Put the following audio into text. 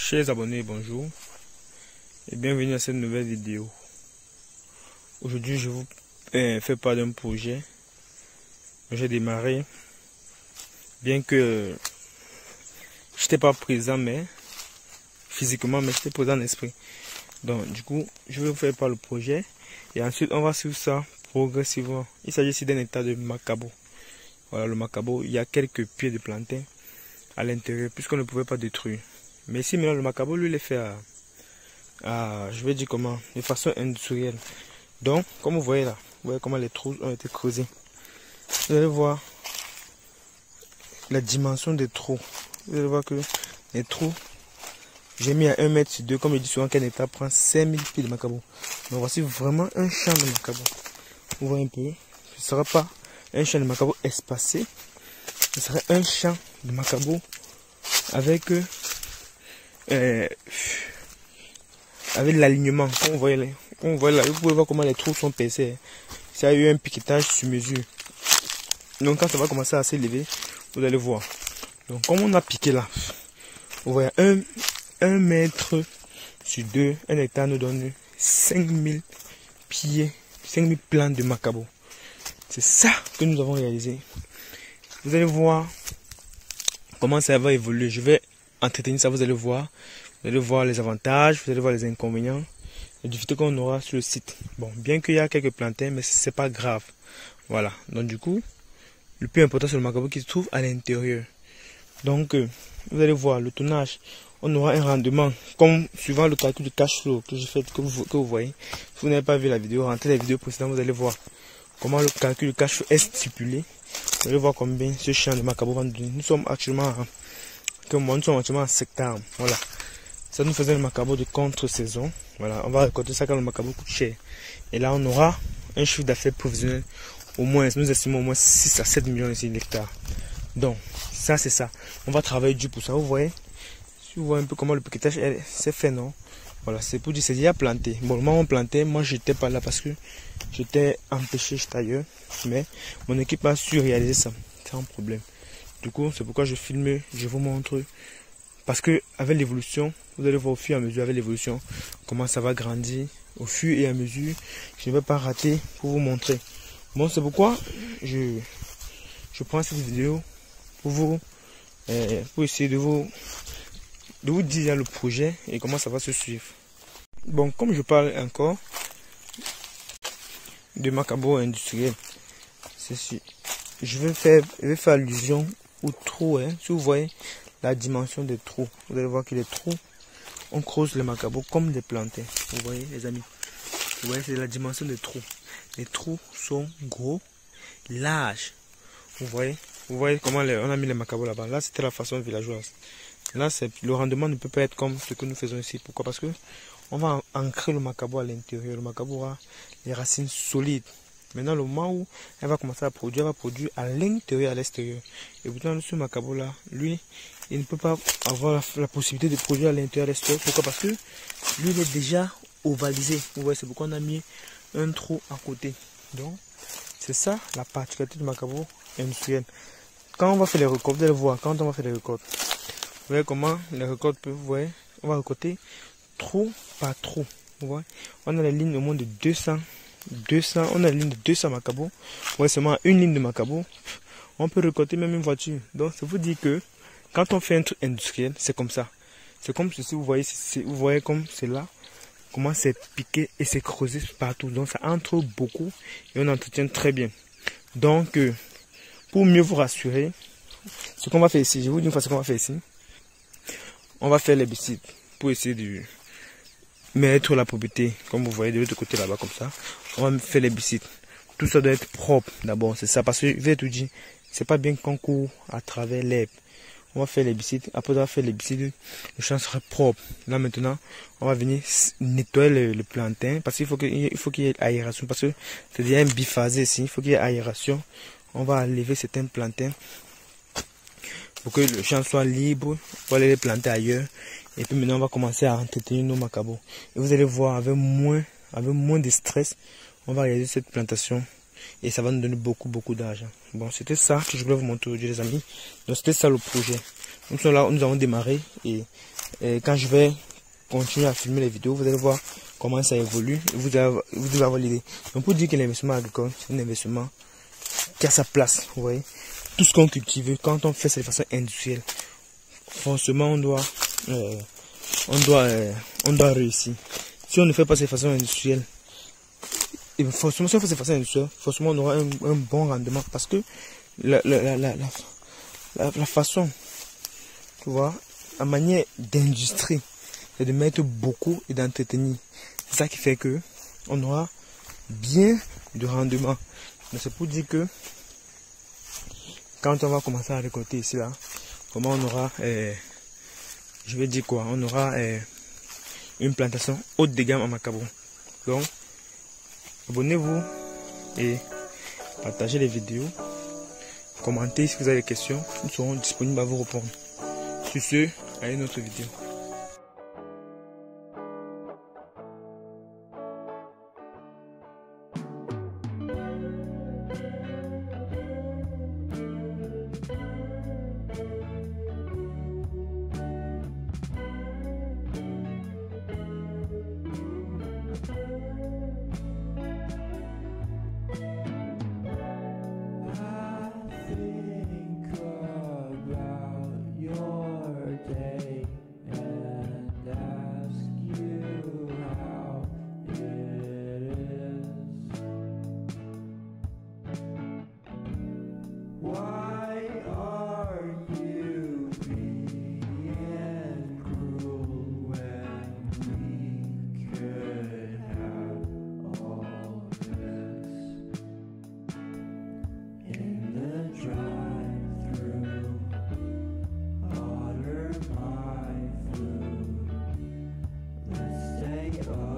Chers abonnés, bonjour et bienvenue à cette nouvelle vidéo. Aujourd'hui, je vous fais part d'un projet que j'ai démarré, bien que je n'étais pas présent physiquement, mais j'étais présent en esprit. Donc, du coup, je vais vous faire part le projet et ensuite on va suivre ça progressivement. Il s'agit ici d'un état de macabo. Voilà, le macabo, il y a quelques pieds de plantain à l'intérieur puisqu'on ne pouvait pas détruire. Mais ici maintenant le macabo lui il est fait je vais dire comment, de façon industrielle. Donc comme vous voyez là, vous voyez comment les trous ont été creusés. Vous allez voir la dimension des trous. Vous allez voir que les trous, j'ai mis à 1 mètre sur 2, comme je dis souvent qu'un état prend 5000 pieds de macabo. Donc voici vraiment un champ de macabo. Vous voyez un peu, ce ne sera pas un champ de macabo espacé, ce sera un champ de macabo avec l'alignement. Comme vous voyez là, vous pouvez voir comment les trous sont percés. Ça a eu un piquetage sur mesure. Donc quand ça va commencer à s'élever, vous allez voir. Donc comme on a piqué là, vous voyez 1 mètre sur 2, un hectare nous donne 5000 pieds, 5000 plants de macabo. C'est ça que nous avons réalisé. Vous allez voir comment ça va évoluer. Je vais entretenir ça, vous allez voir. Vous allez voir les avantages, vous allez voir les inconvénients, les difficultés qu'on aura sur le site. Bon, bien qu'il y a quelques plantains, mais c'est pas grave. Voilà. Donc du coup, le plus important c'est le macabo qui se trouve à l'intérieur. Donc, vous allez voir le tonnage. On aura un rendement comme suivant le calcul du cash flow que j'ai fait, que vous voyez. Si vous n'avez pas vu la vidéo, rentrez la vidéo précédente, vous allez voir comment le calcul du cash flow est stipulé. Vous allez voir combien ce champ de macabo va nous donner. Nous sommes actuellement en septembre. Voilà. Ça nous faisait le macabo de contre-saison. Voilà, on va récolter ça quand le macabo coûte cher. Et là, on aura un chiffre d'affaires provisionnel. Au moins, nous estimons au moins 6 à 7 millions ici d'hectares. Donc, ça, c'est ça. On va travailler dur pour ça. Vous voyez? Si vous voyez un peu comment le piquetage s'est fait, non? Voilà, c'est pour dire, c'est déjà planté. Bon, le moment où on plantait, moi, j'étais pas là parce que j'étais empêché, j'étais ailleurs. Mais mon équipe a su réaliser ça sans problème. Du coup, c'est pourquoi je filme, je vous montre. Parce que avec l'évolution, vous allez voir au fur et à mesure avec l'évolution comment ça va grandir. Au fur et à mesure, je ne vais pas rater pour vous montrer. Bon, c'est pourquoi je prends cette vidéo pour essayer de vous dire le projet et comment ça va se suivre. Bon, comme je parle encore de macabo industriel, ceci, je vais faire allusion au trou. Si vous voyez la dimension des trous, vous allez voir que les trous, on creuse les macabos comme des plantains. Vous voyez les amis, vous voyez c'est la dimension des trous. Les trous sont gros, larges. Vous voyez comment on a mis les macabos là-bas. Là c'était la façon villageoise. Là le rendement ne peut pas être comme ce que nous faisons ici. Pourquoi? Parce que on va ancrer le macabo à l'intérieur. Le macabo aura les racines solides. Maintenant, le moment où elle va commencer à produire, elle va produire à l'intérieur, à l'extérieur. Et pourtant, ce macabo là, lui, il ne peut pas avoir la possibilité de produire à l'intérieur, à l'extérieur. Pourquoi? Parce que lui, il est déjà ovalisé. Vous voyez, c'est pourquoi on a mis un trou à côté. Donc, c'est ça la particularité du macabo industriel. Quand on va faire les récoltes, vous allez voir, quand on va faire les récoltes, vous voyez comment les récoltes peuvent, vous voyez, on va récolter trou par trou. Vous voyez, on a la ligne au moins de 200, on a la ligne de 200 macabo. Vous voyez, seulement une ligne de macabo, on peut récolter même une voiture. Donc, ça vous dit que quand on fait un truc industriel, c'est comme ça. C'est comme ceci, vous voyez comme c'est là, comment c'est piqué et c'est creusé partout. Donc, ça entre beaucoup et on entretient très bien. Donc, pour mieux vous rassurer, ce qu'on va faire ici, je vous dis une fois ce qu'on va faire ici. On va faire l'herbicide pour essayer de mettre la propriété, comme vous voyez de l'autre côté là-bas comme ça. On va faire l'herbicide. Tout ça doit être propre d'abord, c'est ça. Parce que je vais tout dire, c'est pas bien qu'on court à travers l'herbe. On va faire l'herbicide. Après on va faire l'herbicide, le champ sera propre. Là maintenant, on va venir nettoyer le plantain. Parce qu'il faut qu'il y ait aération. Parce que c'est déjà un biphasé ici. Il faut qu'il y ait aération. On va enlever certains plantains pour que le champ soit libre. On va aller les planter ailleurs. Et puis maintenant on va commencer à entretenir nos macabos. Et vous allez voir avec moins de stress, on va réaliser cette plantation. Et ça va nous donner beaucoup d'argent. Bon, c'était ça que je voulais vous montrer aujourd'hui les amis. Donc c'était ça le projet. Nous sommes là, nous avons démarré et quand je vais continuer à filmer les vidéos, vous allez voir comment ça évolue. Vous devez avoir l'idée. Donc pour dire que l'investissement agricole, c'est un investissement qui a sa place. Vous voyez, tout ce qu'on cultive, quand on fait ça de façon industrielle, forcément on doit réussir. Si on ne fait pas ça de façon industrielle, et forcément, si on fait ça de façon industrielle, forcément on aura un bon rendement parce que la façon, tu vois, la manière d'industrie, c'est de mettre beaucoup et d'entretenir. C'est ça qui fait que on aura bien de rendement. Mais c'est pour dire que quand on va commencer à récolter ici là, comment on aura, je vais dire quoi, on aura une plantation haute de gamme à Macabo. Donc, abonnez-vous et partagez les vidéos. Commentez si vous avez des questions. Nous serons disponibles à vous répondre. Sur ce, à une autre vidéo. Stay up.